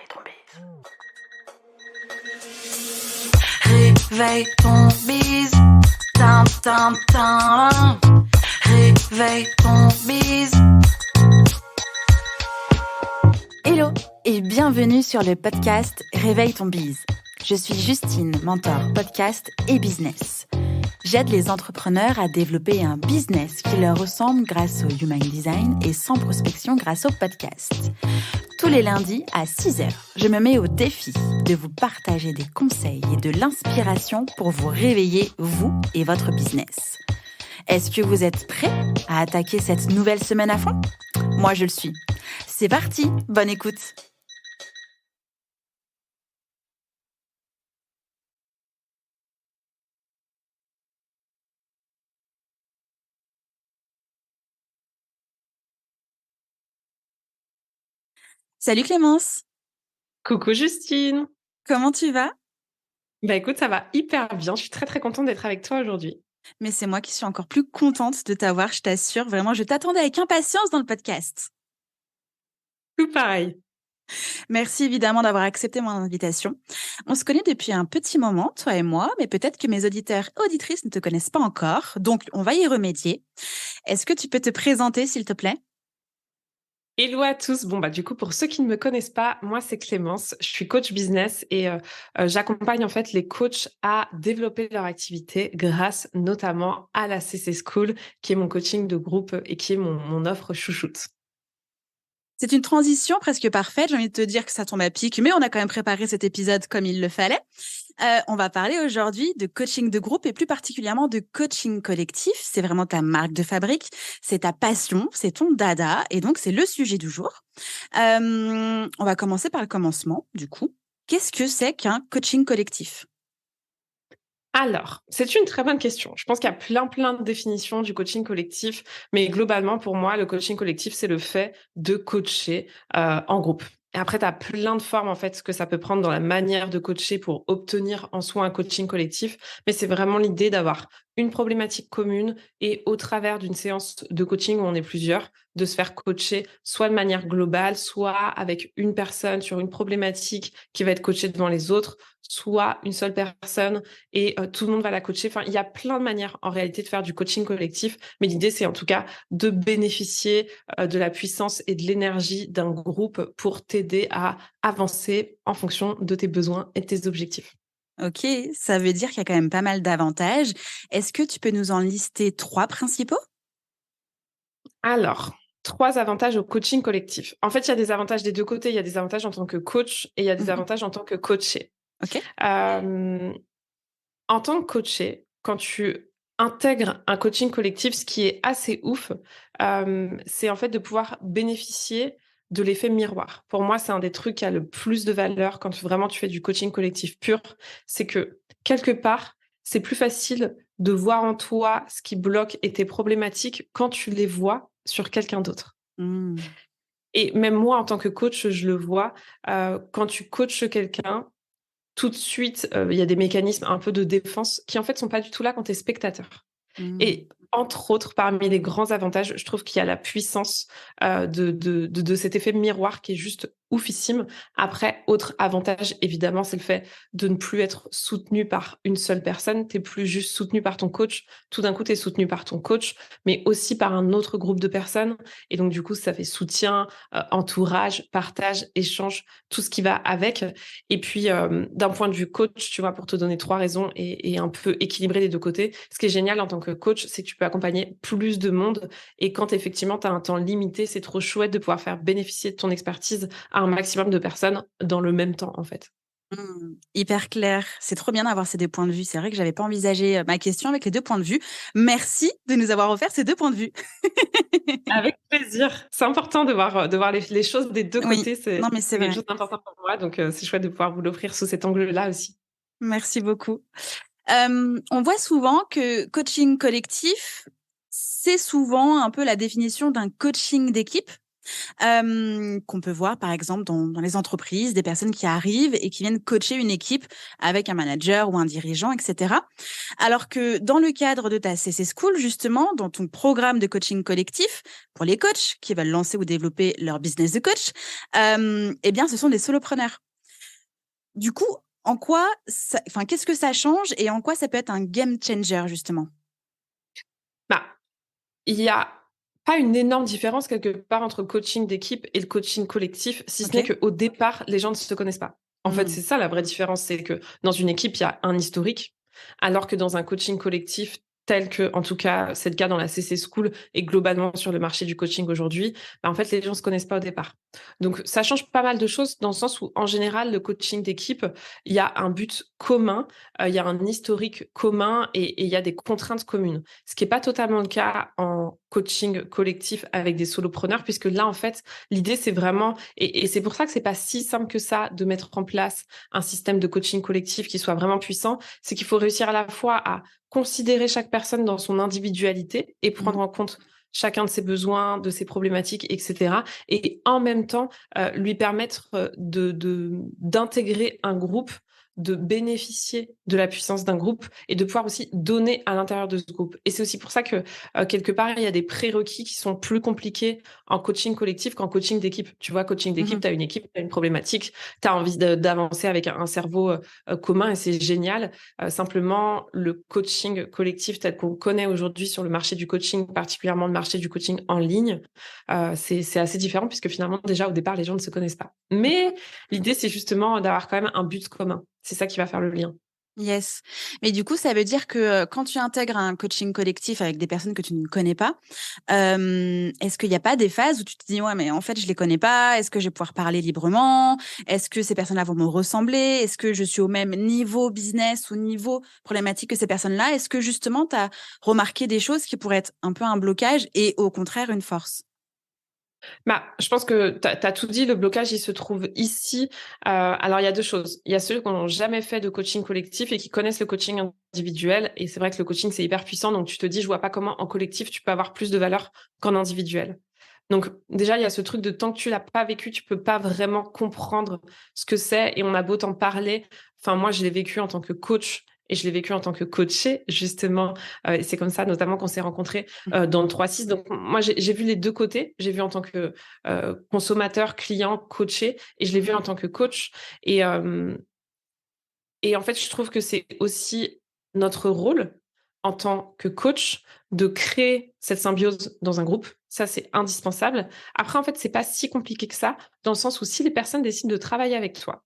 ton bise. Réveille ton bise. Tin, tin, tin. Réveille ton bise. Hello et bienvenue sur le podcast Réveille ton bise. Je suis Justine, mentor podcast et business. J'aide les entrepreneurs à développer un business qui leur ressemble grâce au Human Design et sans prospection grâce au podcast. Tous les lundis à 6h, je me mets au défi de vous partager des conseils et de l'inspiration pour vous réveiller, vous et votre business. Est-ce que vous êtes prêts à attaquer cette nouvelle semaine à fond ? Moi, je le suis. C'est parti, bonne écoute. Salut Clémence, Coucou Justine. comment tu vas ? Bah écoute, ça va hyper bien. Je suis très très contente d'être avec toi aujourd'hui. Mais c'est moi qui suis encore plus contente de t'avoir, je t'assure. Vraiment, je t'attendais avec impatience dans le podcast. Tout pareil. Merci évidemment d'avoir accepté mon invitation. On se connaît depuis un petit moment, toi et moi, mais peut-être que mes auditeurs et auditrices ne te connaissent pas encore. Donc, on va y remédier. Est-ce que tu peux te présenter, s'il te plaît ? Hello à tous. Bon bah du coup pour ceux qui ne me connaissent pas, moi c'est Clémence. Je suis coach business et j'accompagne en fait les coachs à développer leur activité grâce notamment à la CC School, qui est mon coaching de groupe et qui est mon offre chouchoute. C'est une transition presque parfaite. J'ai envie de te dire que ça tombe à pic, mais on a quand même préparé cet épisode comme il le fallait. On va parler aujourd'hui de coaching de groupe et plus particulièrement de coaching collectif. C'est vraiment ta marque de fabrique, c'est ta passion, c'est ton dada et donc c'est le sujet du jour. On va commencer par le commencement du coup. Qu'est-ce que c'est qu'un coaching collectif ? Alors, c'est une très bonne question. Je pense qu'il y a plein de définitions du coaching collectif, mais globalement, pour moi, le coaching collectif, c'est le fait de coacher en groupe. Et après, tu as plein de formes, en fait, ce que ça peut prendre dans la manière de coacher pour obtenir en soi un coaching collectif. Mais c'est vraiment l'idée d'avoir une problématique commune et au travers d'une séance de coaching où on est plusieurs, de se faire coacher soit de manière globale, soit avec une personne sur une problématique qui va être coachée devant les autres, soit une seule personne et tout le monde va la coacher. Enfin, il y a plein de manières en réalité de faire du coaching collectif, mais l'idée c'est en tout cas de bénéficier de la puissance et de l'énergie d'un groupe pour t'aider à avancer en fonction de tes besoins et de tes objectifs. Ok, ça veut dire qu'il y a quand même pas mal d'avantages. Est-ce que tu peux nous en lister 3 principaux ? Alors, 3 avantages au coaching collectif. En fait, il y a des avantages des deux côtés. Il y a des avantages en tant que coach et il y a des avantages en tant que coaché. Ok. En tant que coaché, quand tu intègres un coaching collectif, ce qui est assez ouf, c'est en fait de pouvoir bénéficier de l'effet miroir. Pour moi, c'est un des trucs qui a le plus de valeur quand vraiment tu fais du coaching collectif pur. C'est que quelque part, c'est plus facile de voir en toi ce qui bloque et tes problématiques quand tu les vois sur quelqu'un d'autre. Mmh. Et même moi, en tant que coach, je le vois. Quand tu coaches quelqu'un, tout de suite, il y a des mécanismes un peu de défense qui, en fait, sont pas du tout là quand tu es spectateur. Mmh. Et entre autres, parmi les grands avantages, je trouve qu'il y a la puissance de cet effet miroir qui est juste oufissime. Après, autre avantage, évidemment, c'est le fait de ne plus être soutenu par une seule personne. T'es plus juste soutenu par ton coach. Tout d'un coup, t'es soutenu par ton coach, mais aussi par un autre groupe de personnes. Et donc, du coup, ça fait soutien, entourage, partage, échange, tout ce qui va avec. Et puis, d'un point de vue coach, tu vois, pour te donner 3 raisons et un peu équilibrer les deux côtés, ce qui est génial en tant que coach, c'est que tu peux accompagner plus de monde. Et quand effectivement, tu as un temps limité, c'est trop chouette de pouvoir faire bénéficier de ton expertise à un maximum de personnes dans le même temps, en fait. Hyper clair. C'est trop bien d'avoir ces 2 points de vue. C'est vrai que j'avais pas envisagé ma question avec les 2 points de vue. Merci de nous avoir offert ces 2 points de vue. Avec plaisir. C'est important de voir les choses des deux Oui, côtés. non, mais C'est c'est quelque vrai. chose d'important pour moi. Donc, c'est chouette de pouvoir vous l'offrir sous cet angle-là aussi. Merci beaucoup. On voit souvent que coaching collectif, c'est souvent un peu la définition d'un coaching d'équipe. qu'on peut voir par exemple dans les entreprises, des personnes qui arrivent et qui viennent coacher une équipe avec un manager ou un dirigeant, etc. Alors que dans le cadre de ta CC School, justement, dans ton programme de coaching collectif pour les coachs qui veulent lancer ou développer leur business de coach, eh bien, ce sont des solopreneurs. Du coup, qu'est-ce que ça change et en quoi ça peut être un game changer, justement? Bah, il y a pas une énorme différence quelque part entre le coaching d'équipe et le coaching collectif, si ce n'est OK. qu'au départ, les gens ne se connaissent pas. En fait, Mmh. c'est ça la vraie différence, c'est que dans une équipe, il y a un historique, alors que dans un coaching collectif, tel que, en tout cas, c'est le cas dans la CC School et globalement sur le marché du coaching aujourd'hui, bah, en fait, les gens se connaissent pas au départ. Donc, ça change pas mal de choses dans le sens où, en général, le coaching d'équipe, il y a un but commun, il y a un historique commun et il y a des contraintes communes. Ce qui est pas totalement le cas en coaching collectif avec des solopreneurs, puisque là, en fait, l'idée, c'est vraiment, et c'est pour ça que c'est pas si simple que ça de mettre en place un système de coaching collectif qui soit vraiment puissant, c'est qu'il faut réussir à la fois à considérer chaque personne dans son individualité et Mmh. prendre en compte chacun de ses besoins, de ses problématiques, etc. Et en même temps, lui permettre d'intégrer un groupe, de bénéficier de la puissance d'un groupe et de pouvoir aussi donner à l'intérieur de ce groupe. Et c'est aussi pour ça que, quelque part, il y a des prérequis qui sont plus compliqués en coaching collectif qu'en coaching d'équipe. Tu vois, coaching d'équipe, Mmh. tu as une équipe, tu as une problématique, tu as envie d'avancer avec un cerveau commun et c'est génial. Simplement, le coaching collectif tel qu'on le connaît aujourd'hui sur le marché du coaching, particulièrement le marché du coaching en ligne, c'est assez différent puisque finalement, déjà, au départ, les gens ne se connaissent pas. Mais l'idée, c'est justement d'avoir quand même un but commun. C'est ça qui va faire le lien. Yes. Mais du coup, ça veut dire que, quand tu intègres un coaching collectif avec des personnes que tu ne connais pas, est-ce qu'il y a pas des phases où tu te dis: «Ouais, mais en fait, je les connais pas. Est-ce que je vais pouvoir parler librement? Est-ce que ces personnes-là vont me ressembler? Est-ce que je suis au même niveau business ou niveau problématique que ces personnes-là?» Est-ce que justement, tu as remarqué des choses qui pourraient être un peu un blocage et au contraire une force? Bah, je pense que tu as tout dit, le blocage, il se trouve ici. Alors, il y a 2 choses. Il y a ceux qui n'ont jamais fait de coaching collectif et qui connaissent le coaching individuel et c'est vrai que le coaching, c'est hyper puissant, donc tu te dis: «Je vois pas comment en collectif, tu peux avoir plus de valeur qu'en individuel». Donc déjà, il y a ce truc de tant que tu l'as pas vécu, tu peux pas vraiment comprendre ce que c'est et on a beau t'en parler. Enfin, moi, je l'ai vécu en tant que coach et je l'ai vécu en tant que coachée, justement. Et c'est comme ça, notamment, qu'on s'est rencontrés dans le 3-6. Donc, moi, j'ai vu les deux côtés. J'ai vu en tant que consommateur, client, coaché et je l'ai vu en tant que coach. Et, euh, et en fait, je trouve que c'est aussi notre rôle en tant que coach de créer cette symbiose dans un groupe. Ça, c'est indispensable. Après, en fait, c'est pas si compliqué que ça, dans le sens où si les personnes décident de travailler avec toi,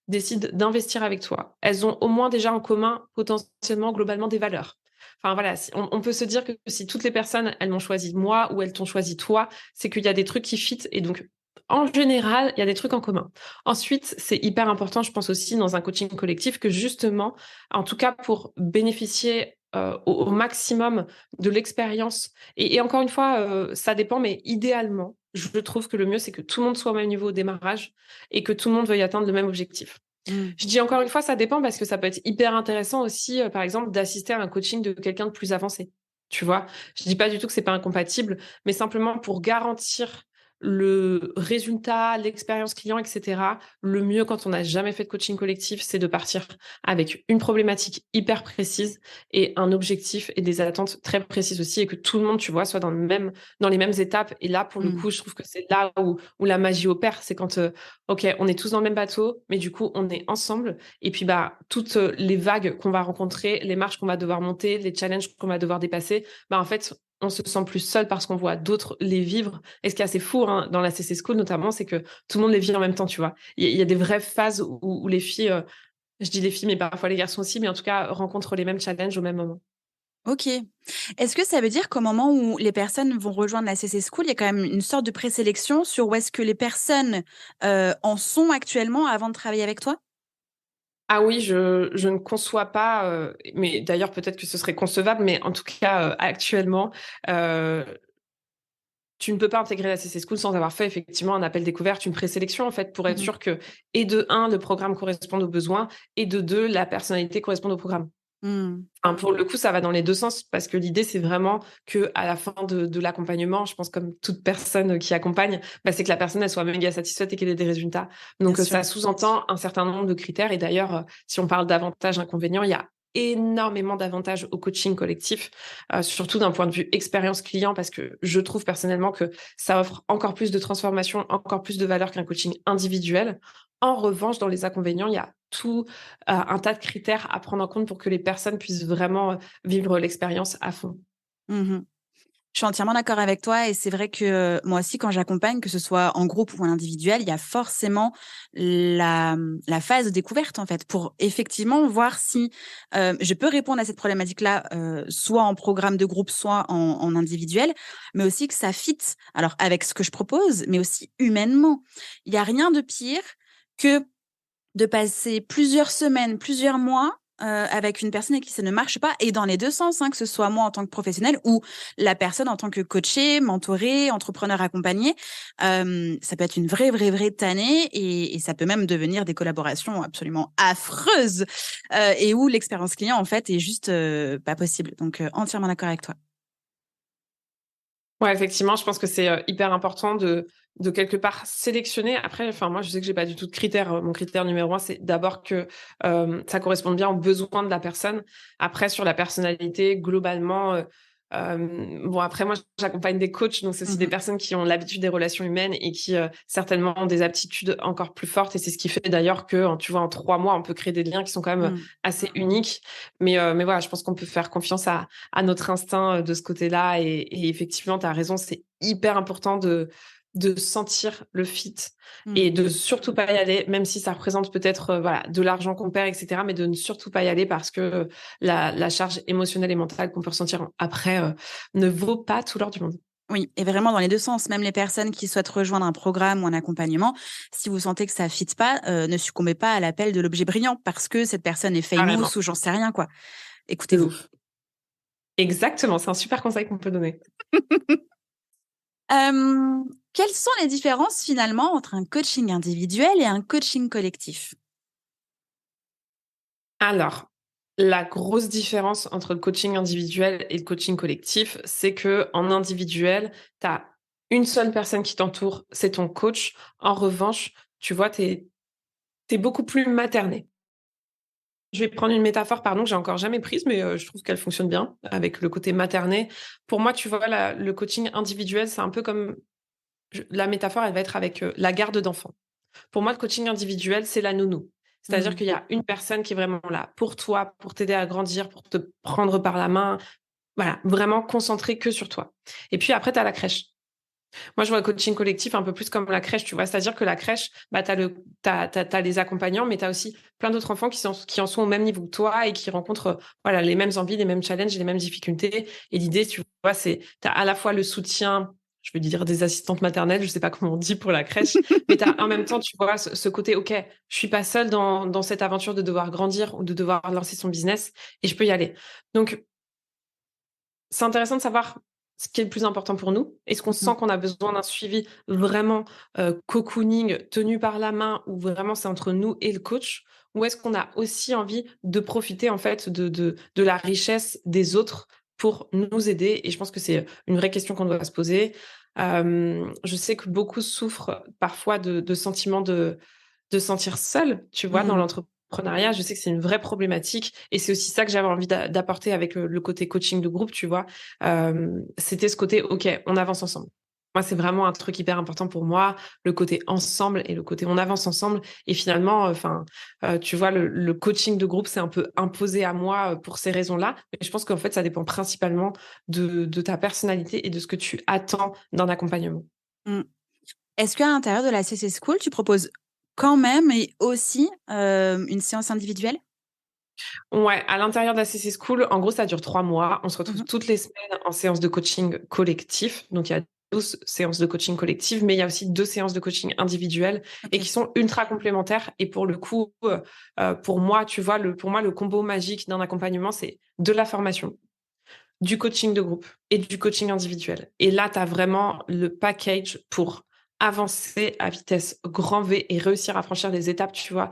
décident d'investir avec toi, elles ont au moins déjà en commun, potentiellement, globalement, des valeurs. Enfin voilà, on peut se dire que si toutes les personnes, elles m'ont choisi moi ou elles t'ont choisi toi, c'est qu'il y a des trucs qui fit et donc en général, il y a des trucs en commun. Ensuite, c'est hyper important, je pense aussi dans un coaching collectif que justement, en tout cas pour bénéficier au maximum de l'expérience. Et encore une fois, ça dépend, mais idéalement, je trouve que le mieux, c'est que tout le monde soit au même niveau au démarrage et que tout le monde veuille atteindre le même objectif. Mmh. Je dis encore une fois, ça dépend parce que ça peut être hyper intéressant aussi, par exemple, d'assister à un coaching de quelqu'un de plus avancé. Tu vois? Je dis pas du tout que c'est pas incompatible, mais simplement pour garantir le résultat, l'expérience client, etc. Le mieux quand on n'a jamais fait de coaching collectif, c'est de partir avec une problématique hyper précise et un objectif et des attentes très précises aussi et que tout le monde, tu vois, soit dans les mêmes étapes. Et là, pour le Mmh. coup, je trouve que c'est là où la magie opère. C'est quand, OK, on est tous dans le même bateau, mais du coup, on est ensemble. Et puis, bah, toutes les vagues qu'on va rencontrer, les marches qu'on va devoir monter, les challenges qu'on va devoir dépasser, bah, en fait, on se sent plus seul parce qu'on voit d'autres les vivre. Et ce qui est assez fou, hein, dans la CC School notamment, c'est que tout le monde les vit en même temps, tu vois. Il y a des vraies phases où les filles, je dis les filles, mais parfois les garçons aussi, mais en tout cas, rencontrent les mêmes challenges au même moment. OK. Est-ce que ça veut dire qu'au moment où les personnes vont rejoindre la CC School, il y a quand même une sorte de présélection sur où est-ce que les personnes, en sont actuellement avant de travailler avec toi? Ah oui, je ne conçois pas, mais d'ailleurs peut-être que ce serait concevable, mais en tout cas, actuellement, heu, tu ne peux pas intégrer la CC School sans avoir fait effectivement un appel découverte, une présélection en fait, pour être Mmh. sûr que et de un le programme corresponde aux besoins et de 2 la personnalité corresponde au programme. Mmh. Enfin, pour le coup, ça va dans les deux sens parce que l'idée, c'est vraiment que à la fin de l'accompagnement, je pense comme toute personne qui accompagne, bah, c'est que la personne elle soit méga satisfaite et qu'elle ait des résultats. Bien Donc sûr. ça sous-entend un certain nombre de critères. Et d'ailleurs, si on parle d'avantages, inconvénients, il y a énormément d'avantages au coaching collectif, surtout d'un point de vue expérience client, parce que je trouve personnellement que ça offre encore plus de transformation, encore plus de valeur qu'un coaching individuel. En revanche, dans les inconvénients, il y a tout un tas de critères à prendre en compte pour que les personnes puissent vraiment vivre l'expérience à fond. Mmh. Je suis entièrement d'accord avec toi et c'est vrai que, moi aussi quand j'accompagne, que ce soit en groupe ou en individuel, il y a forcément la phase de découverte, en fait, pour effectivement voir si, je peux répondre à cette problématique-là, soit en programme de groupe, soit en individuel, mais aussi que ça fit, alors avec ce que je propose, mais aussi humainement. Il y a rien de pire que de passer plusieurs semaines, plusieurs mois, avec une personne avec qui ça ne marche pas et dans les 2 sens, hein, que ce soit moi en tant que professionnelle ou la personne en tant que coachée, mentorée, entrepreneur accompagné. Ça peut être une vraie tannée et ça peut même devenir des collaborations absolument affreuses, et où l'expérience client, en fait, est juste, pas possible. Donc, entièrement d'accord avec toi. Ouais, effectivement, je pense que c'est hyper important de quelque part sélectionner. Après, enfin, moi, je sais que j'ai pas du tout de critères. Mon critère numéro un, c'est d'abord que ça corresponde bien aux besoins de la personne. Après, sur la personnalité, globalement, bon, après, moi, j'accompagne des coachs, donc c'est aussi des Mmh. personnes qui ont l'habitude des relations humaines et qui certainement ont des aptitudes encore plus fortes. Et c'est ce qui fait d'ailleurs que, tu vois, en 3 mois, on peut créer des liens qui sont quand même Mmh. assez uniques. Mais voilà, je pense qu'on peut faire confiance à notre instinct de ce côté-là. Et effectivement, tu as raison, c'est hyper important de sentir le fit Mmh. et de surtout pas y aller, même si ça représente peut-être voilà, de l'argent qu'on perd, etc. Mais de ne surtout pas y aller parce que la charge émotionnelle et mentale qu'on peut ressentir après ne vaut pas tout l'or du monde. Oui et vraiment dans les 2 sens. Même les personnes qui souhaitent rejoindre un programme ou un accompagnement, si vous sentez que ça fit pas, ne succombez pas à l'appel de l'objet brillant parce que cette personne est famous Carrément, ou j'en sais rien, quoi. de Écoutez-vous. ouf. Exactement, c'est un super conseil qu'on peut donner. Quelles sont les différences finalement entre un coaching individuel et un coaching collectif? Alors, la grosse différence entre le coaching individuel et le coaching collectif, c'est que en individuel, tu as une seule personne qui t'entoure, c'est ton coach. En revanche, tu vois, tu es beaucoup plus materné. Je vais prendre une métaphore, pardon, que j'ai encore jamais prise, mais je trouve qu'elle fonctionne bien avec le côté materné. Pour moi, tu vois, le coaching individuel, c'est un peu comme la métaphore, elle va être avec la garde d'enfant. Pour moi, le coaching individuel, c'est la nounou. C'est-à-dire Mmh. qu'il y a une personne qui est vraiment là pour toi, pour t'aider à grandir, pour te prendre par la main. Voilà, vraiment concentré que sur toi. Et puis après, tu as la crèche. Moi, je vois le coaching collectif un peu plus comme la crèche, tu vois. C'est-à-dire que la crèche, bah, t'as les accompagnants, mais tu as aussi plein d'autres enfants qui en sont au même niveau que toi et qui rencontrent voilà, les mêmes envies, les mêmes challenges, les mêmes difficultés. Et l'idée, tu vois, c'est tu as à la fois le soutien, je veux dire des assistantes maternelles, je sais pas comment on dit pour la crèche, mais tu as en même temps, tu vois, ce côté, OK, je suis pas seule dans cette aventure de devoir grandir ou de devoir lancer son business et je peux y aller. Donc, c'est intéressant de savoir ce qui est le plus important pour nous. Est-ce qu'on Mmh. sent qu'on a besoin d'un suivi vraiment, cocooning, tenu par la main, ou vraiment c'est entre nous et le coach? Ou est-ce qu'on a aussi envie de profiter en fait de la richesse des autres pour nous aider? Et je pense que c'est une vraie question qu'on doit se poser. Je sais que beaucoup souffrent parfois de sentiments de se sentir seul, tu vois, dans Mmh. l'entrepreneuriat. Je sais que c'est une vraie problématique et c'est aussi ça que j'avais envie d'apporter avec le côté coaching de groupe, tu vois. C'était ce côté, OK, on avance ensemble. Moi, c'est vraiment un truc hyper important pour moi, le côté ensemble et le côté on avance ensemble. Et finalement, enfin, tu vois, le coaching de groupe, c'est un peu imposé à moi pour ces raisons-là. Mais je pense qu'en fait, ça dépend principalement de ta personnalité et de ce que tu attends d'un accompagnement. Mmh. Est-ce qu'à l'intérieur de la CC School, tu proposes quand même et aussi, une séance individuelle? Ouais, à l'intérieur de la CC School, en gros, ça dure 3 mois. On se retrouve Mmh. toutes les semaines en séance de coaching collectif. Donc, il y a 12 séances de coaching collectif, mais il y a aussi 2 séances de coaching individuelles et OK. qui sont ultra complémentaires. Et pour le coup, pour moi, tu vois, pour moi, le combo magique d'un accompagnement, c'est de la formation, du coaching de groupe et du coaching individuel. Et là, tu as vraiment le package pour avancer à vitesse grand V et réussir à franchir des étapes, tu vois,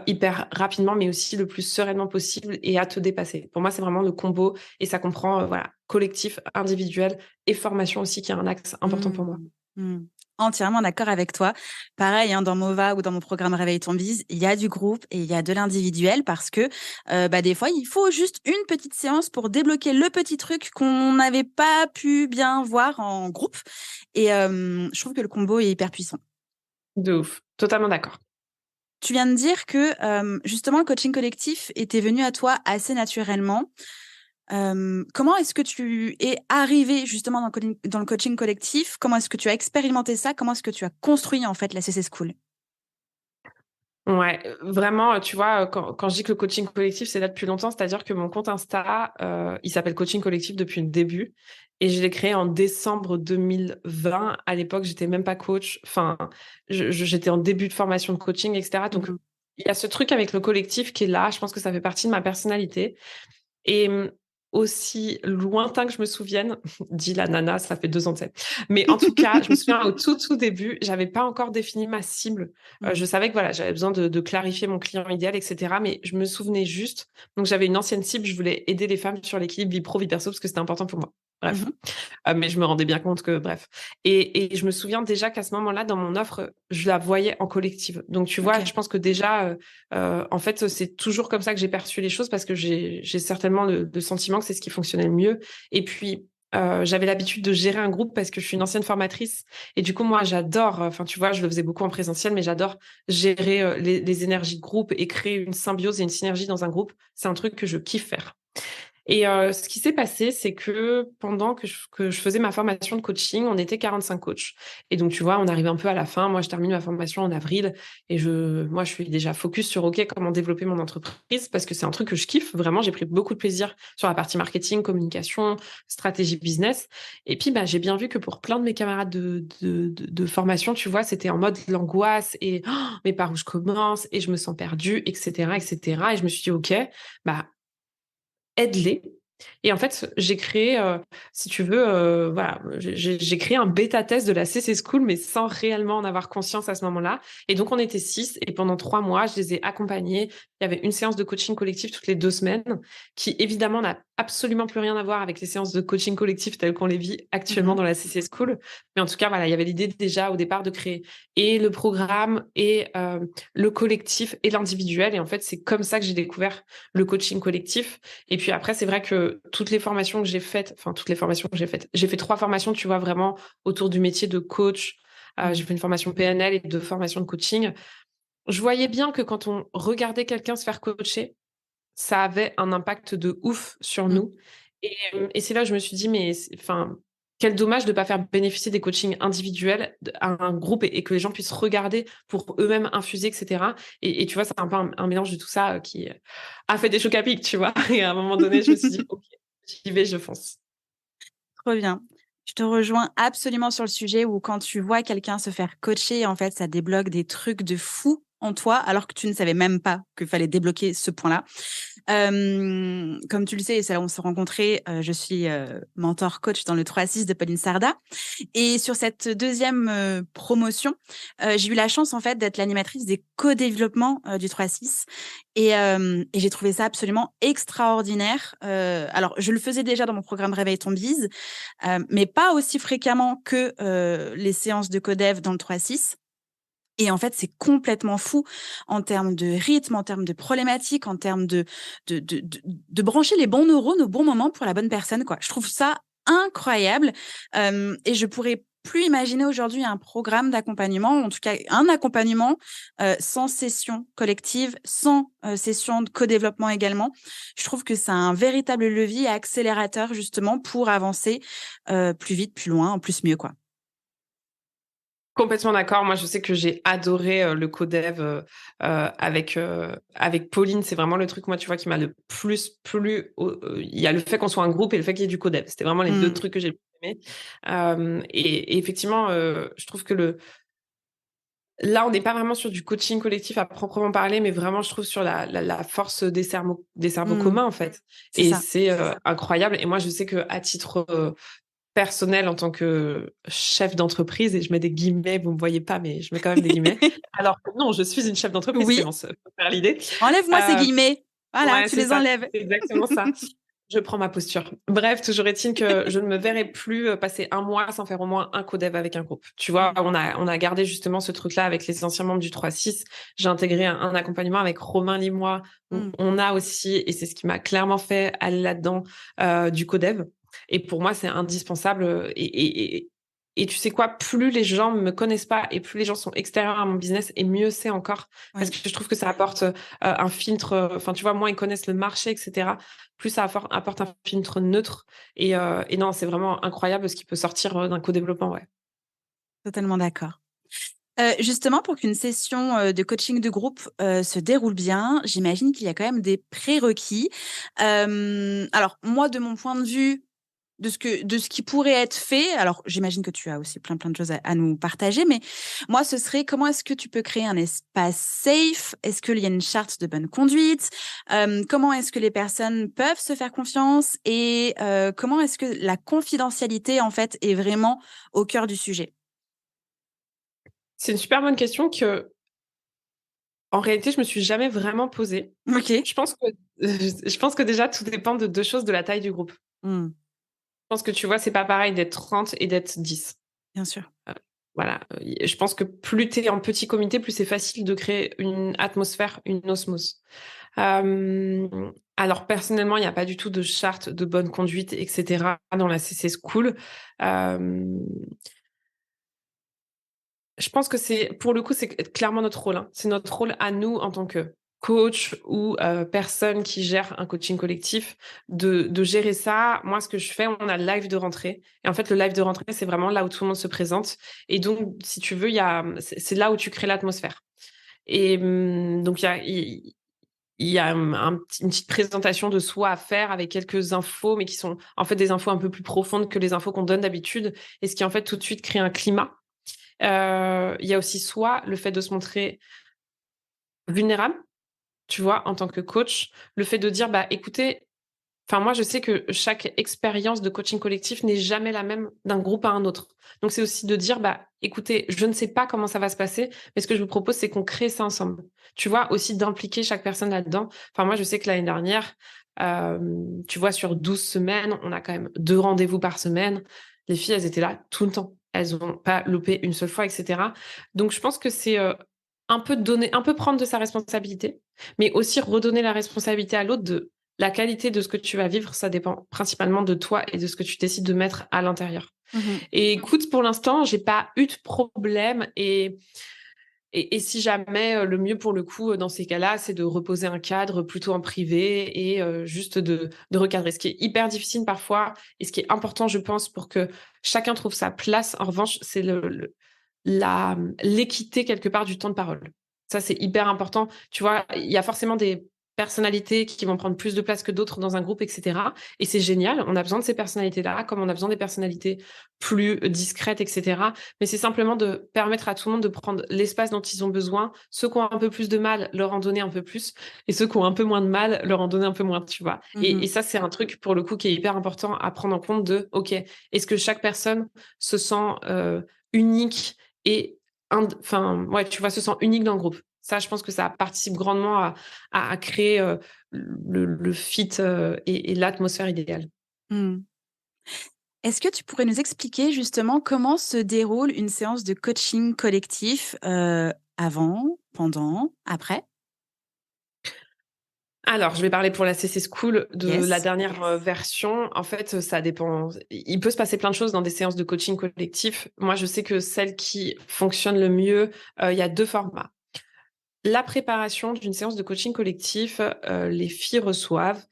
hyper rapidement, mais aussi le plus sereinement possible et à te dépasser. Pour moi, c'est vraiment le combo et ça comprend, voilà, collectif, individuel et formation aussi qui est un axe important pour moi. Mmh. Mmh. Entièrement d'accord avec toi. Pareil, hein, dans Mova ou dans mon programme Réveille ton bise, il y a du groupe et il y a de l'individuel parce que des fois, il faut juste une petite séance pour débloquer le petit truc qu'on n'avait pas pu bien voir en groupe. Et je trouve que le combo est hyper puissant. De ouf, totalement d'accord. Tu viens de dire que justement, le coaching collectif était venu à toi assez naturellement. Comment est-ce que tu es arrivé justement dans le coaching collectif? Comment est-ce que tu as expérimenté ça? Comment est-ce que tu as construit en fait la CC School? Ouais, vraiment, tu vois, quand je dis que le coaching collectif, c'est là depuis longtemps, c'est-à-dire que mon compte Insta, il s'appelle Coaching Collectif depuis le début et je l'ai créé en décembre 2020. À l'époque, j'étais même pas coach. Enfin, j'étais en début de formation de coaching, etc. Donc, Mmh. il y a ce truc avec le collectif qui est là. Je pense que ça fait partie de ma personnalité. Et aussi lointain que je me souvienne, dit la nana, ça fait 2 ans de ça. Mais en tout cas, je me souviens au tout début, j'avais pas encore défini ma cible. Mmh. Je savais que voilà, j'avais besoin de clarifier mon client idéal, etc. Mais je me souvenais juste. Donc j'avais une ancienne cible, je voulais aider les femmes sur l'équilibre vie pro, vie perso, parce que c'était important pour moi. Mmh Bref. mh. Mais je me rendais bien compte que, bref. Et je me souviens déjà qu'à ce moment-là, dans mon offre, je la voyais en collective. Donc, tu vois, OK. je pense que déjà, en fait, c'est toujours comme ça que j'ai perçu les choses parce que j'ai certainement le sentiment que c'est ce qui fonctionnait le mieux. Et puis, j'avais l'habitude de gérer un groupe parce que je suis une ancienne formatrice. Et du coup, moi, j'adore, enfin, tu vois, je le faisais beaucoup en présentiel, mais j'adore gérer les énergies de groupe et créer une symbiose et une synergie dans un groupe. C'est un truc que je kiffe faire. Et ce qui s'est passé, c'est que pendant que je faisais ma formation de coaching, on était 45 coachs. Et donc, tu vois, on arrive un peu à la fin. Moi, je termine ma formation en avril et moi, je suis déjà focus sur, OK, comment développer mon entreprise parce que c'est un truc que je kiffe. Vraiment, j'ai pris beaucoup de plaisir sur la partie marketing, communication, stratégie business. Et puis, bah, j'ai bien vu que pour plein de mes camarades de formation, tu vois, c'était en mode l'angoisse et mais par où je commence et je me sens perdue, etc., etc. Et cetera. Et je me suis dit, OK, bah, aide-les. Et en fait, j'ai créé, si tu veux, voilà, j'ai créé un bêta test de la CC School, mais sans réellement en avoir conscience à ce moment-là. Et donc, on était 6 et pendant 3 mois, je les ai accompagnés. Il y avait une séance de coaching collectif toutes les 2 semaines, qui évidemment n'a absolument plus rien à voir avec les séances de coaching collectif telles qu'on les vit Mmh actuellement mh. dans la CC School. Mais en tout cas, voilà, il y avait l'idée déjà au départ de créer et le programme et le collectif et l'individuel. Et en fait, c'est comme ça que j'ai découvert le coaching collectif. Et puis après, c'est vrai que toutes les formations que j'ai faites, enfin toutes les formations que j'ai fait 3 formations, tu vois, vraiment autour du métier de coach. J'ai Mmh. fait une formation PNL et 2 formations de coaching. Je voyais bien que quand on regardait quelqu'un se faire coacher, ça avait un impact de ouf sur Mmh. nous. Et c'est là où je me suis dit, mais enfin, quel dommage de ne pas faire bénéficier des coachings individuels à un groupe et que les gens puissent regarder pour eux-mêmes infuser, etc. Et tu vois, c'est un peu un mélange de tout ça qui a fait des chocs à pic, tu vois. Et à un moment donné, je me suis dit, OK, j'y vais, je fonce. Trop bien. Je te rejoins absolument sur le sujet où quand tu vois quelqu'un se faire coacher, en fait, ça débloque des trucs de fou en toi, alors que tu ne savais même pas qu'il fallait débloquer ce point-là. Comme tu le sais, c'est là où on s'est rencontrés, je suis mentor coach dans le 3-6 de Pauline Sarda. Et sur cette deuxième promotion, j'ai eu la chance en fait d'être l'animatrice des co-développements du 3-6 et j'ai trouvé ça absolument extraordinaire. Alors, je le faisais déjà dans mon programme Réveille ton bise, mais pas aussi fréquemment que les séances de codev dans le 3-6. Et en fait, c'est complètement fou en termes de rythme, en termes de problématiques, en termes de brancher les bons neurones au bon moment pour la bonne personne, quoi. Je trouve ça incroyable. Et je pourrais plus imaginer aujourd'hui un programme d'accompagnement, en tout cas un accompagnement sans session collective, sans session de co-développement également. Je trouve que c'est un véritable levier accélérateur justement pour avancer plus vite, plus loin, en plus mieux, quoi. Complètement d'accord. Moi, je sais que j'ai adoré le codev avec Pauline. C'est vraiment le truc, moi, tu vois, qui m'a le plus plu. Il y a le fait qu'on soit un groupe et le fait qu'il y ait du codev. C'était vraiment les 2 Mmh. trucs que j'ai le plus aimé. Et effectivement, je trouve que là, on n'est pas vraiment sur du coaching collectif à proprement parler, mais vraiment, je trouve, sur la force des cerveaux Mmh. communs, en fait. C'est Et ça. c'est incroyable. Et moi, je sais qu'à titre personnel en tant que chef d'entreprise, et je mets des guillemets, vous me voyez pas, mais je mets quand même des guillemets. Alors que non, je suis une chef d'entreprise, Oui, Clémence, faut faire l'idée. enlève-moi ces Euh, guillemets. Voilà, ouais, tu c'est les ça, enlèves. c'est exactement ça. Je prends ma posture. Bref, toujours est-il que je ne me verrai plus passer un mois sans faire au moins un codev avec un groupe. Tu vois, Mm, on a gardé justement ce truc-là avec les anciens membres du 3-6. J'ai intégré un accompagnement avec Romain Limois, où mm. on a aussi, et c'est ce qui m'a clairement fait aller là-dedans, du codev. Et pour moi, c'est indispensable. Et tu sais quoi, plus les gens me connaissent pas et plus les gens sont extérieurs à mon business, et mieux c'est encore. Parce Oui, que je trouve que ça apporte un filtre. Enfin, tu vois, moins ils connaissent le marché, etc. Plus ça apporte un filtre neutre. Et non, c'est vraiment incroyable ce qui peut sortir d'un co-développement, ouais. totalement d'accord. Justement, pour qu'une session de coaching de groupe se déroule bien, j'imagine qu'il y a quand même des prérequis. Alors, moi, de mon point de vue, de ce qui pourrait être fait, alors j'imagine que tu as aussi plein de choses à nous partager, mais moi, ce serait comment est-ce que tu peux créer un espace safe? Est-ce qu'il y a une charte de bonne conduite? Comment est-ce que les personnes peuvent se faire confiance? Et comment est-ce que la confidentialité, en fait, est vraiment au cœur du sujet? C'est une super bonne question que, en réalité, je me suis jamais vraiment posée. Ok. Je pense que, je pense que déjà, tout dépend de deux choses, de la taille du groupe. Hmm, Je pense que tu vois, c'est pas pareil d'être 30 et d'être 10. bien sûr. Euh, voilà. Je pense que plus tu es en petit comité, plus c'est facile de créer une atmosphère, une osmose. Alors personnellement, il n'y a pas du tout de charte de bonne conduite, etc. dans la CC School. Euh, je pense que pour le coup, c'est clairement notre rôle, hein. C'est notre rôle à nous en tant que coach ou personne qui gère un coaching collectif de gérer ça. Moi, ce que je fais, on a le live de rentrée. Et en fait, le live de rentrée, c'est vraiment là où tout le monde se présente. Et donc, si tu veux, c'est là où tu crées l'atmosphère. Et donc, il y a une petite présentation de soi à faire avec quelques infos, mais qui sont en fait des infos un peu plus profondes que les infos qu'on donne d'habitude, et ce qui en fait tout de suite crée un climat. Il y a aussi soit le fait de se montrer vulnérable, tu vois, en tant que coach, le fait de dire, bah écoutez, enfin moi je sais que chaque expérience de coaching collectif n'est jamais la même d'un groupe à un autre. Donc c'est aussi de dire, bah écoutez, je ne sais pas comment ça va se passer, mais ce que je vous propose, c'est qu'on crée ça ensemble. Tu vois, aussi d'impliquer chaque personne là-dedans. Enfin moi je sais que l'année dernière, euh, tu vois, sur 12 semaines, on a quand même 2 rendez-vous par semaine. Les filles, elles étaient là tout le temps. Elles n'ont pas loupé une seule fois, etc. Donc je pense que c'est un peu donner, un peu prendre de sa responsabilité, mais aussi redonner la responsabilité à l'autre de la qualité de ce que tu vas vivre. Ça dépend principalement de toi et de ce que tu décides de mettre à l'intérieur. Mhm. Et écoute, pour l'instant, j'ai pas eu de problème, et si jamais, le mieux pour le coup, dans ces cas-là, c'est de reposer un cadre plutôt en privé, et juste de recadrer. Ce qui est hyper difficile parfois, et ce qui est important, je pense, pour que chacun trouve sa place, en revanche, c'est l'équité quelque part du temps de parole. Ça, c'est hyper important. Tu vois, il y a forcément des personnalités qui vont prendre plus de place que d'autres dans un groupe, etc. Et c'est génial. On a besoin de ces personnalités-là, comme on a besoin des personnalités plus discrètes, etc. Mais c'est simplement de permettre à tout le monde de prendre l'espace dont ils ont besoin. Ceux qui ont un peu plus de mal, leur en donner un peu plus. Et ceux qui ont un peu moins de mal, leur en donner un peu moins, tu vois. Et Mhm. ça, c'est un truc, pour le coup, qui est hyper important à prendre en compte de, OK, est-ce que chaque personne se sent unique et, enfin, ouais, tu vois, se sent unique dans le groupe. Ça, je pense que ça participe grandement à créer le fit et l'atmosphère idéale. Mhm. Est-ce que tu pourrais nous expliquer justement comment se déroule une séance de coaching collectif avant, pendant, après? Alors, je vais parler pour la CC School de la Yes. dernière version. En fait, ça dépend. Il peut se passer plein de choses dans des séances de coaching collectif. Moi, je sais que celle qui fonctionne le mieux, il y a 2 formats. La préparation d'une séance de coaching collectif, les filles reçoivent,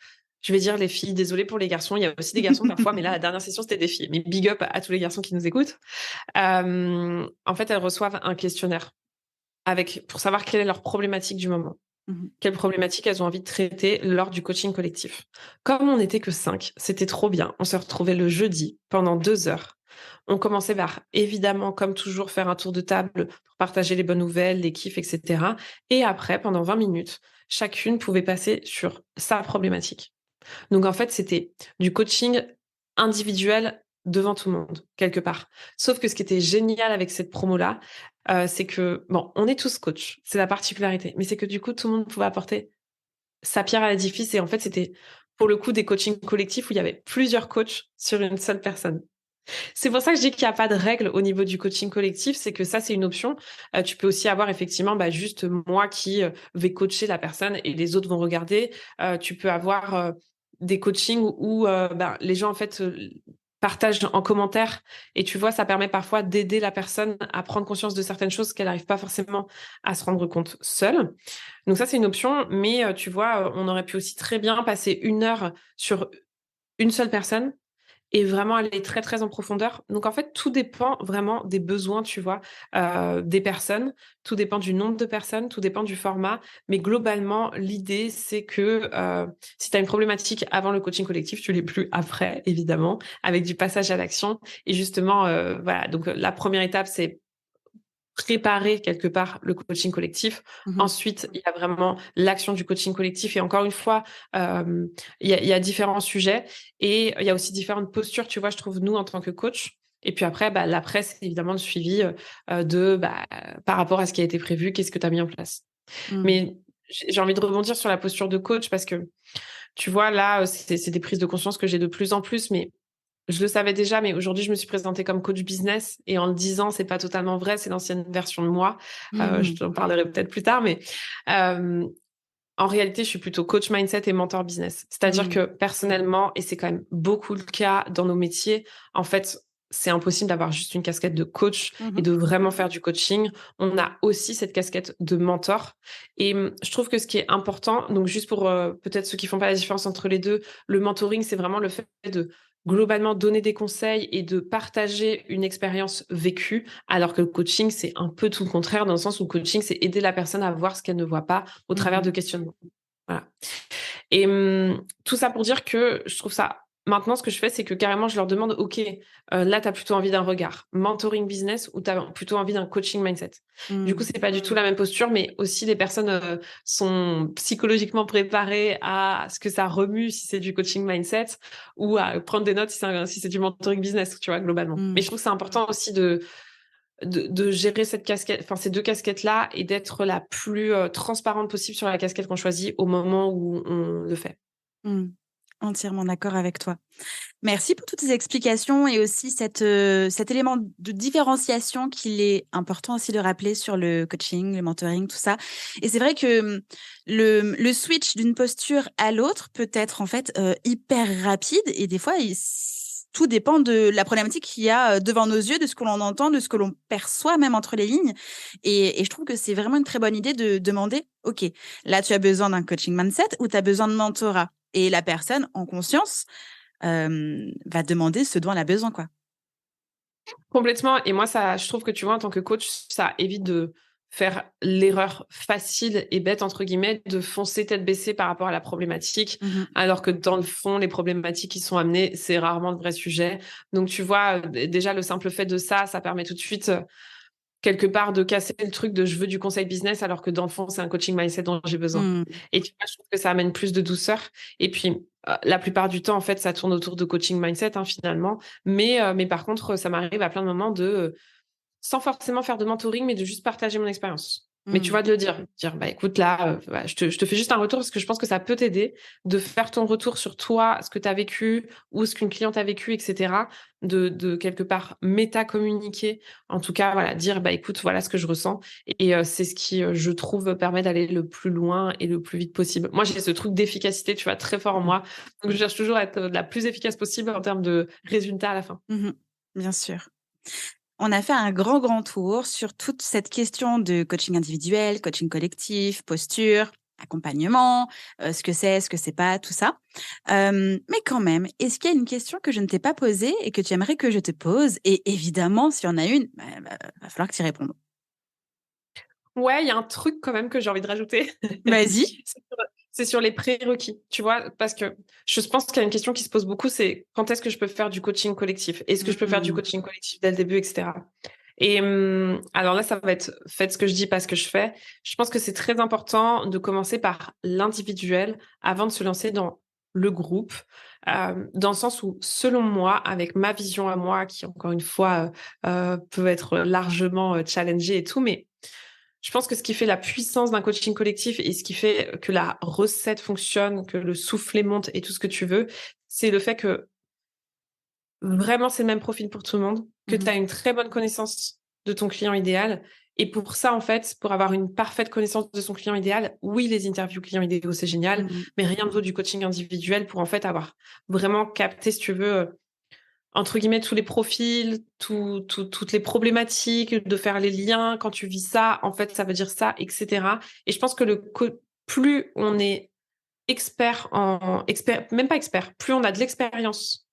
je vais dire les filles, désolée pour les garçons, il y a aussi des garçons parfois, mais là, la dernière session, c'était des filles. Mais big up à tous les garçons qui nous écoutent. En fait, elles reçoivent un questionnaire pour savoir quelle est leur problématique du moment. Mhm. Quelles problématiques elles ont envie de traiter lors du coaching collectif. Comme on n'était que 5, c'était trop bien. On se retrouvait le jeudi pendant 2 heures. On commençait par, évidemment, comme toujours, faire un tour de table pour partager les bonnes nouvelles, les kiffs, etc. Et après, pendant 20 minutes, chacune pouvait passer sur sa problématique. Donc, en fait, c'était du coaching individuel devant tout le monde, quelque part. Sauf que ce qui était génial avec cette promo-là, c'est que, bon, on est tous coachs, c'est la particularité, mais c'est que du coup, tout le monde pouvait apporter sa pierre à l'édifice et en fait, c'était pour le coup des coachings collectifs où il y avait plusieurs coachs sur une seule personne. C'est pour ça que je dis qu'il n'y a pas de règle au niveau du coaching collectif, c'est que ça, c'est une option. Tu peux aussi avoir effectivement juste moi qui vais coacher la personne et les autres vont regarder. Tu peux avoir des coachings où les gens en fait partagent en commentaire et tu vois, ça permet parfois d'aider la personne à prendre conscience de certaines choses qu'elle n'arrive pas forcément à se rendre compte seule. Donc ça, c'est une option, mais tu vois, on aurait pu aussi très bien passer 1 heure sur une seule personne et vraiment aller très, très en profondeur. Donc, en fait, tout dépend vraiment des besoins, tu vois, des personnes. Tout dépend du nombre de personnes, tout dépend du format. Mais globalement, l'idée, c'est que si tu as une problématique avant le coaching collectif, tu l'es plus après, évidemment, avec du passage à l'action. Et justement, voilà. Donc, la première étape, c'est préparer quelque part le coaching collectif. Mhm. Ensuite, il y a vraiment l'action du coaching collectif. Et encore une fois, il y a différents sujets et il y a aussi différentes postures, tu vois, je trouve, nous, en tant que coach. Et puis après, l'après, c'est évidemment le suivi par rapport à ce qui a été prévu, qu'est-ce que tu as mis en place. Mm. Mais j'ai envie de rebondir sur la posture de coach parce que, tu vois, là, c'est des prises de conscience que j'ai de plus en plus, mais je le savais déjà, mais aujourd'hui, je me suis présentée comme coach business et en le disant, c'est pas totalement vrai, c'est l'ancienne version de moi. Je Mhm. t'en parlerai peut-être plus tard, mais euh, en réalité, je suis plutôt coach mindset et mentor business. C'est-à-dire Mm. que personnellement, et c'est quand même beaucoup le cas dans nos métiers, en fait, c'est impossible d'avoir juste une casquette de coach et Mhm. de vraiment faire du coaching. On a aussi cette casquette de mentor. Et je trouve que ce qui est important, donc juste pour peut-être ceux qui font pas la différence entre les deux, le mentoring, c'est vraiment le fait de globalement donner des conseils et de partager une expérience vécue, alors que le coaching, c'est un peu tout le contraire, dans le sens où le coaching, c'est aider la personne à voir ce qu'elle ne voit pas au travers de Mhm. questionnements. Voilà. Et tout ça pour dire que je trouve ça. Maintenant, ce que je fais, c'est que carrément, je leur demande, OK, là, tu as plutôt envie d'un regard mentoring business ou tu as plutôt envie d'un coaching mindset. Du coup, Mm. c'est pas du tout la même posture, mais aussi les personnes sont psychologiquement préparées à ce que ça remue si c'est du coaching mindset ou à prendre des notes si c'est du mentoring business, tu vois, globalement. Mais je Mm. trouve que c'est important aussi de gérer cette casquette, enfin ces deux casquettes-là et d'être la plus transparente possible sur la casquette qu'on choisit au moment où on le fait. Mm. Entièrement d'accord avec toi. Merci pour toutes ces explications et aussi cet élément de différenciation qu'il est important aussi de rappeler sur le coaching, le mentoring, tout ça. Et c'est vrai que le switch d'une posture à l'autre peut être en fait hyper rapide et des fois, tout dépend de la problématique qu'il y a devant nos yeux, de ce que l'on entend, de ce que l'on perçoit même entre les lignes. Et je trouve que c'est vraiment une très bonne idée de demander, OK, là, tu as besoin d'un coaching mindset ou tu as besoin de mentorat. Et la personne, en conscience, va demander ce dont elle a besoin, quoi. Complètement. Et moi, ça, je trouve que tu vois, en tant que coach, ça évite de faire l'erreur facile et bête, entre guillemets, de foncer tête baissée par rapport à la problématique, Mmh mh. alors que dans le fond, les problématiques qui sont amenées, c'est rarement de vrais sujets. Donc, tu vois, déjà, le simple fait de ça, ça permet tout de suite quelque part de casser le truc de je veux du conseil business alors que dans le fond c'est un coaching mindset dont j'ai besoin. Mmh. Et tu vois, je trouve que ça amène plus de douceur. Et puis la plupart du temps en fait ça tourne autour de coaching mindset finalement. Mais par contre ça m'arrive à plein de moments de sans forcément faire de mentoring, mais de juste partager mon expérience. Mais tu Mmh. vois, de le dire, bah écoute, là, je te fais juste un retour parce que je pense que ça peut t'aider de faire ton retour sur toi, ce que tu as vécu ou ce qu'une cliente a vécu, etc. De quelque part méta-communiquer. En tout cas, voilà, dire, bah écoute, voilà ce que je ressens. Et c'est ce qui, je trouve, permet d'aller le plus loin et le plus vite possible. Moi, j'ai ce truc d'efficacité, tu vois, très fort en Mmh. moi. Donc, je cherche toujours à être la plus efficace possible en termes de résultats à la fin. Mmh. Bien sûr. On a fait un grand, grand tour sur toute cette question de coaching individuel, coaching collectif, posture, accompagnement, ce que c'est pas, tout ça. Mais quand même, est-ce qu'il y a une question que je ne t'ai pas posée et que tu aimerais que je te pose? Et évidemment, s'il y en a une, va falloir que tu y répondes. Ouais, il y a un truc quand même que j'ai envie de rajouter. Vas-y. C'est sur les prérequis, tu vois, parce que je pense qu'il y a une question qui se pose beaucoup, c'est quand est-ce que je peux faire du coaching collectif? Est-ce que je peux faire du Mmh. coaching collectif dès le début, etc. Et alors là, ça va être faites ce que je dis, pas ce que je fais. Je pense que c'est très important de commencer par l'individuel avant de se lancer dans le groupe, dans le sens où, selon moi, avec ma vision à moi, qui encore une fois peut être largement challengée et tout, mais je pense que ce qui fait la puissance d'un coaching collectif et ce qui fait que la recette fonctionne, que le soufflet monte et tout ce que tu veux, c'est le fait que vraiment c'est le même profil pour tout le monde, que tu as une très bonne connaissance de ton client idéal. Et pour ça, en fait, pour avoir une parfaite connaissance de son client idéal, oui, les interviews clients idéaux, c'est génial, mais rien ne vaut du coaching individuel pour en fait avoir vraiment capté, si tu veux, entre guillemets, tous les profils, toutes les problématiques, de faire les liens. Quand tu vis ça, en fait, ça veut dire ça, etc. Et je pense que plus on est même pas expert, plus on a de l'expérience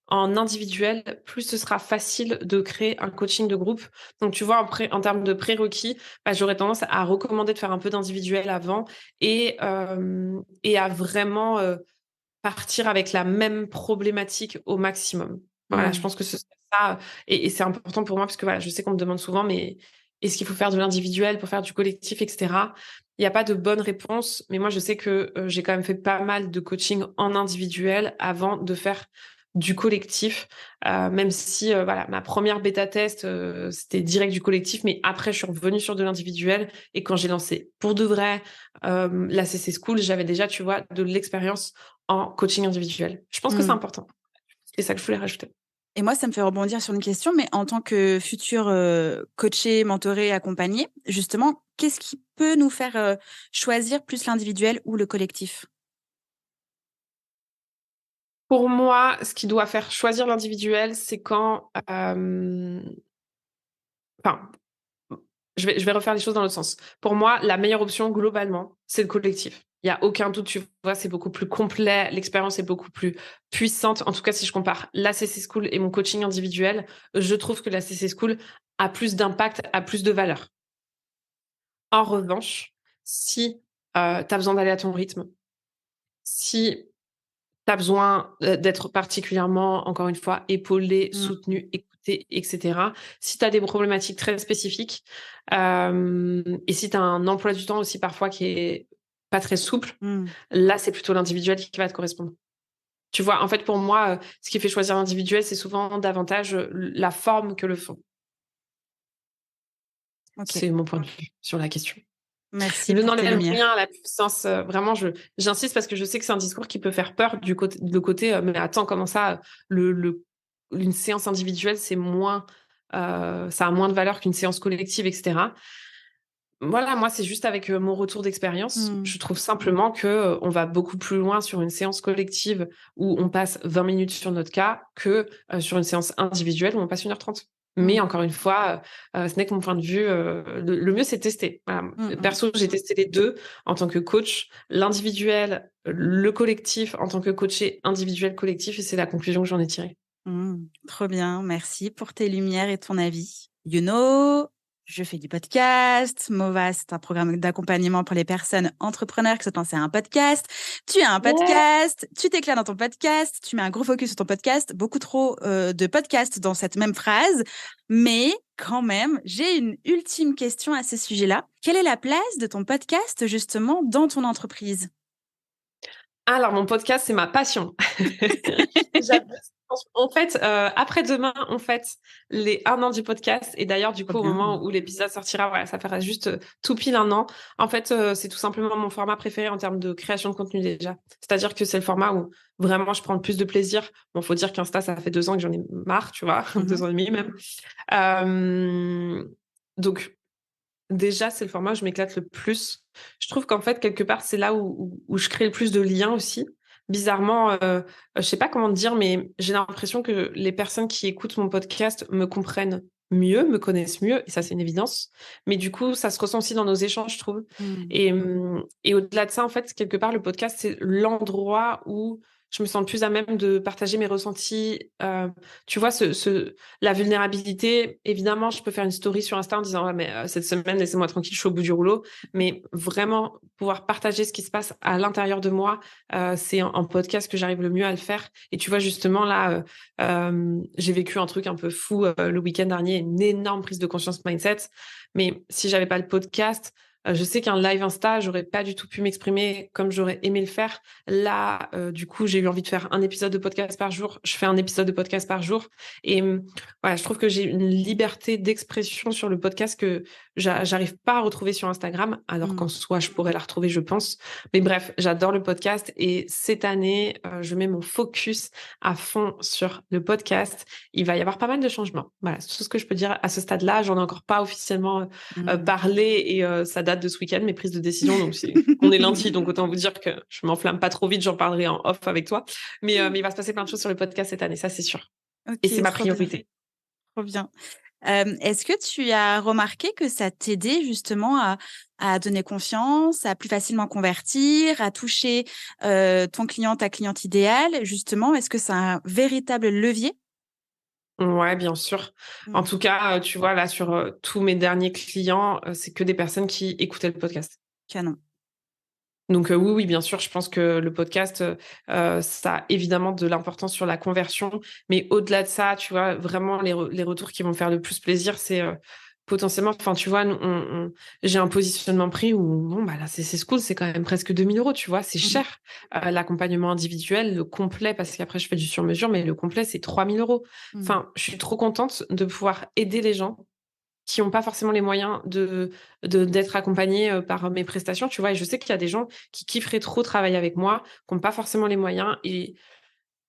en individuel, plus ce sera facile de créer un coaching de groupe. Donc, tu vois, en termes de prérequis, j'aurais tendance à recommander de faire un peu d'individuel avant et à vraiment partir avec la même problématique au maximum. Voilà, je pense que c'est ça. Et c'est important pour moi parce que voilà, je sais qu'on me demande souvent, mais est-ce qu'il faut faire de l'individuel pour faire du collectif, etc. Il n'y a pas de bonne réponse, mais moi, je sais que j'ai quand même fait pas mal de coaching en individuel avant de faire du collectif, même si voilà, ma première bêta test, c'était direct du collectif, mais après, je suis revenue sur de l'individuel. Et quand j'ai lancé pour de vrai la CC School, j'avais déjà, tu vois, de l'expérience en coaching individuel. Je pense que c'est important. C'est ça que je voulais rajouter. Et moi, ça me fait rebondir sur une question, mais en tant que futur coaché, mentoré, accompagné, justement, qu'est-ce qui peut nous faire choisir plus l'individuel ou le collectif? Pour moi, ce qui doit faire choisir l'individuel, c'est quand... Enfin, je vais refaire les choses dans l'autre sens. Pour moi, la meilleure option, globalement, c'est le collectif. Il n'y a aucun doute, tu vois, c'est beaucoup plus complet, l'expérience est beaucoup plus puissante. En tout cas, si je compare la CC School et mon coaching individuel, je trouve que la CC School a plus d'impact, a plus de valeur. En revanche, si tu as besoin d'aller à ton rythme, si tu as besoin d'être particulièrement, encore une fois, épaulé, soutenu, écouté, etc. Si tu as des problématiques très spécifiques et si tu as un emploi du temps aussi parfois qui est pas très souple, là, c'est plutôt l'individuel qui va te correspondre. Tu vois, en fait, pour moi, ce qui fait choisir l'individuel, c'est souvent davantage la forme que le fond. Ok, C'est mon point de vue sur la question. merci Je pour tes n'enlève lumières. rien à la puissance. Vraiment, j'insiste parce que je sais que c'est un discours qui peut faire peur le côté. Mais attends, comment ça, une séance individuelle, c'est moins, ça a moins de valeur qu'une séance collective, etc. Voilà, moi, c'est juste avec mon retour d'expérience. Je trouve simplement que on va beaucoup plus loin sur une séance collective où on passe 20 minutes sur notre cas que sur une séance individuelle où on passe 1h30. Mais encore une fois, ce n'est que mon point de vue. Le mieux, c'est de tester. Voilà. Perso, j'ai testé les deux en tant que coach, l'individuel, le collectif en tant que coaché individuel collectif, et c'est la conclusion que j'en ai tirée. Trop bien, merci pour tes lumières et ton avis. You know, je fais du podcast. Mova, c'est un programme d'accompagnement pour les personnes entrepreneurs qui souhaitent lancer un podcast. Tu as un podcast, tu t'éclaires dans ton podcast, tu mets un gros focus sur ton podcast, beaucoup trop de podcasts dans cette même phrase. Mais quand même, j'ai une ultime question à ce sujet-là. Quelle est la place de ton podcast justement dans ton entreprise? Alors, mon podcast, c'est ma passion. En fait, après-demain, on fête les 1 an du podcast. Et d'ailleurs, du coup, au moment où l'épisode sortira, voilà, ça fera juste tout pile 1 an. En fait, c'est tout simplement mon format préféré en termes de création de contenu déjà. C'est-à-dire que c'est le format où vraiment je prends le plus de plaisir. Bon, faut dire qu'Insta, ça fait 2 ans que j'en ai marre, tu vois, 2 ans et demi même. Donc, déjà, c'est le format où je m'éclate le plus. Je trouve qu'en fait, quelque part, c'est là où je crée le plus de liens aussi. Bizarrement, je sais pas comment te dire, mais j'ai l'impression que les personnes qui écoutent mon podcast me comprennent mieux, me connaissent mieux, et ça, c'est une évidence. Mais du coup, ça se ressent aussi dans nos échanges, je trouve. Et au-delà de ça, en fait, quelque part, le podcast, c'est l'endroit où je me sens le plus à même de partager mes ressentis. Tu vois, la vulnérabilité, évidemment, je peux faire une story sur Insta en disant, ouais, mais cette semaine, laissez-moi tranquille, je suis au bout du rouleau. Mais vraiment, pouvoir partager ce qui se passe à l'intérieur de moi, c'est en podcast que j'arrive le mieux à le faire. Et tu vois, justement, là, j'ai vécu un truc un peu fou le week-end dernier, une énorme prise de conscience mindset. Mais si j'avais pas le podcast, Je sais qu'un live Insta, j'aurais pas du tout pu m'exprimer comme j'aurais aimé le faire. Là, du coup, j'ai eu envie de faire un épisode de podcast par jour. Je fais un épisode de podcast par jour. Et voilà, je trouve que j'ai une liberté d'expression sur le podcast que j'arrive pas à retrouver sur Instagram, alors qu'en soi, je pourrais la retrouver, je pense. Mais bref, j'adore le podcast. Et cette année, je mets mon focus à fond sur le podcast. Il va y avoir pas mal de changements. Voilà, c'est tout ce que je peux dire à ce stade-là. J'en ai encore pas officiellement parlé et ça date de ce week-end, mes prises de décision. Donc, on est lundi, donc autant vous dire que je m'enflamme pas trop vite. J'en parlerai en off avec toi. Mais il va se passer plein de choses sur le podcast cette année, ça c'est sûr. Et c'est Ok, ma trop bien. priorité. Trop bien. Est-ce que tu as remarqué que ça t'aidait justement à donner confiance, à plus facilement convertir, à toucher ton client, ta cliente idéale? Justement, est-ce que c'est un véritable levier? Ouais, bien sûr. En tout cas, tu vois, là, sur tous mes derniers clients, c'est que des personnes qui écoutaient le podcast. Canon. Donc oui, oui, bien sûr, je pense que le podcast, ça a évidemment de l'importance sur la conversion. Mais au-delà de ça, tu vois, vraiment, les retours qui vont me faire le plus plaisir, c'est potentiellement, enfin, tu vois, j'ai un positionnement prix où, bon, bah là, c'est cool, c'est quand même presque 2000 euros, tu vois, c'est cher. L'accompagnement individuel, le complet, parce qu'après, je fais du sur-mesure, mais le complet, c'est 3000 euros. Enfin, je suis trop contente de pouvoir aider les gens qui n'ont pas forcément les moyens d'être accompagnés par mes prestations, tu vois. Et je sais qu'il y a des gens qui kifferaient trop travailler avec moi, qui n'ont pas forcément les moyens. Et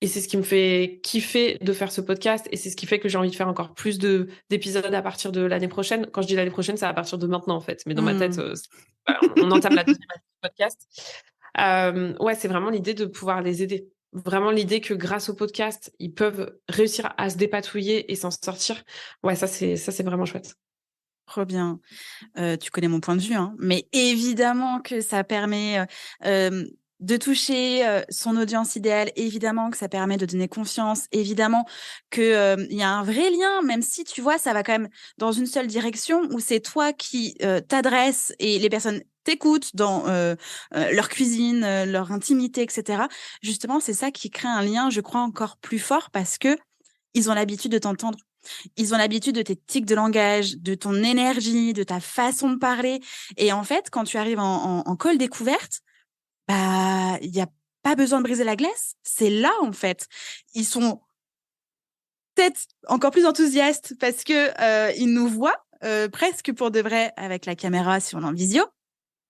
c'est ce qui me fait kiffer de faire ce podcast. Et c'est ce qui fait que j'ai envie de faire encore plus d'épisodes à partir de l'année prochaine. Quand je dis l'année prochaine, c'est à partir de maintenant, en fait. Mais dans ma tête, voilà, on entame la deuxième année du podcast. Ouais, c'est vraiment l'idée de pouvoir les aider. Vraiment l'idée que grâce au podcast, ils peuvent réussir à se dépatouiller et s'en sortir. Ouais, ça, c'est vraiment chouette. Trop bien. Tu connais mon point de vue, hein, mais évidemment que ça permet de toucher son audience idéale, évidemment que ça permet de donner confiance, évidemment que il y a un vrai lien, même si tu vois, ça va quand même dans une seule direction où c'est toi qui t'adresses et les personnes t'écoutent dans leur cuisine, leur intimité, etc. Justement, c'est ça qui crée un lien, je crois, encore plus fort parce que ils ont l'habitude de t'entendre. Ils ont l'habitude de tes tics de langage, de ton énergie, de ta façon de parler. Et en fait, quand tu arrives en call découverte, bah, il y a pas besoin de briser la glace. C'est là, en fait. Ils sont peut-être encore plus enthousiastes parce que ils nous voient presque pour de vrai avec la caméra si on est en visio.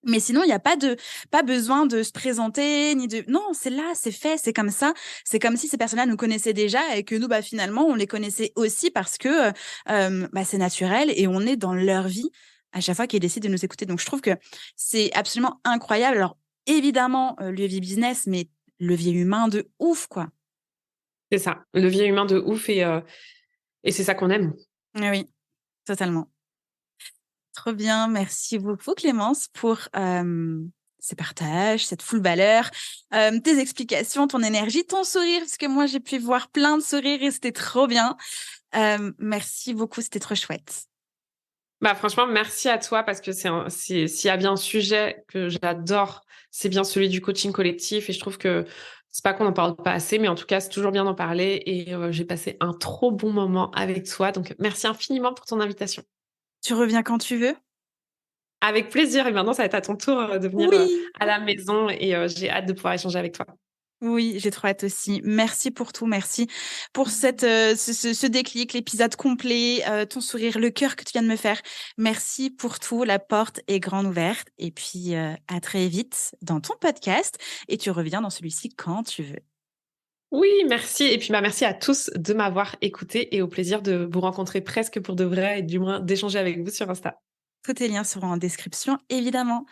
Mais sinon, il n'y a pas besoin de se présenter, ni de... Non, c'est là, c'est fait, c'est comme ça. C'est comme si ces personnes-là nous connaissaient déjà et que nous, bah, finalement, on les connaissait aussi parce que bah, c'est naturel et on est dans leur vie à chaque fois qu'ils décident de nous écouter. Donc, je trouve que c'est absolument incroyable. Alors, évidemment, levier business, mais levier humain de ouf, quoi. C'est ça, levier humain de ouf et c'est ça qu'on aime. Oui, totalement. Trop bien, merci beaucoup Clémence pour ces partages, cette full valeur, tes explications, ton énergie, ton sourire, parce que moi j'ai pu voir plein de sourires et c'était trop bien. Merci beaucoup, c'était trop chouette. Bah franchement, merci à toi parce que s'il y a bien un sujet que j'adore, c'est bien celui du coaching collectif et je trouve que c'est pas qu'on n'en parle pas assez, mais en tout cas, c'est toujours bien d'en parler et j'ai passé un trop bon moment avec toi. Donc, merci infiniment pour ton invitation. Tu reviens quand tu veux? Avec plaisir. Et maintenant, ça va être à ton tour de venir Oui. à la maison et j'ai hâte de pouvoir échanger avec toi. Oui, j'ai trop hâte aussi. Merci pour tout, merci pour ce déclic, l'épisode complet, ton sourire, le cœur que tu viens de me faire. Merci pour tout, la porte est grande ouverte. Et puis, à très vite dans ton podcast. Et tu reviens dans celui-ci quand tu veux. Oui, merci. Et puis, bah, merci à tous de m'avoir écouté et au plaisir de vous rencontrer presque pour de vrai et du moins d'échanger avec vous sur Insta. Tous tes liens seront en description, évidemment.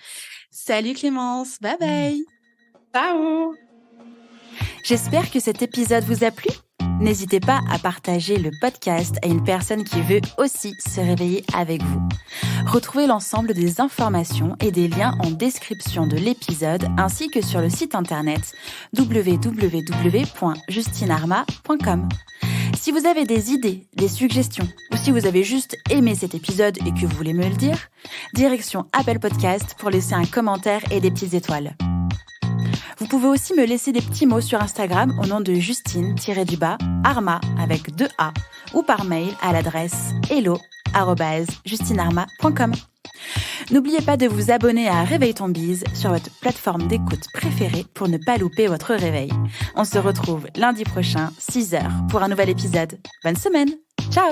Salut Clémence, bye bye. Ciao! J'espère que cet épisode vous a plu. N'hésitez pas à partager le podcast à une personne qui veut aussi se réveiller avec vous. Retrouvez l'ensemble des informations et des liens en description de l'épisode ainsi que sur le site internet www.justinarma.com. Si vous avez des idées, des suggestions ou si vous avez juste aimé cet épisode et que vous voulez me le dire, direction Apple Podcast pour laisser un commentaire et des petites étoiles. Vous pouvez aussi me laisser des petits mots sur Instagram au nom de Justine-Arma avec 2 A ou par mail à l'adresse hello@justinarma.com. N'oubliez pas de vous abonner à Réveille ton bise sur votre plateforme d'écoute préférée pour ne pas louper votre réveil. On se retrouve lundi prochain, 6h, pour un nouvel épisode. Bonne semaine. Ciao!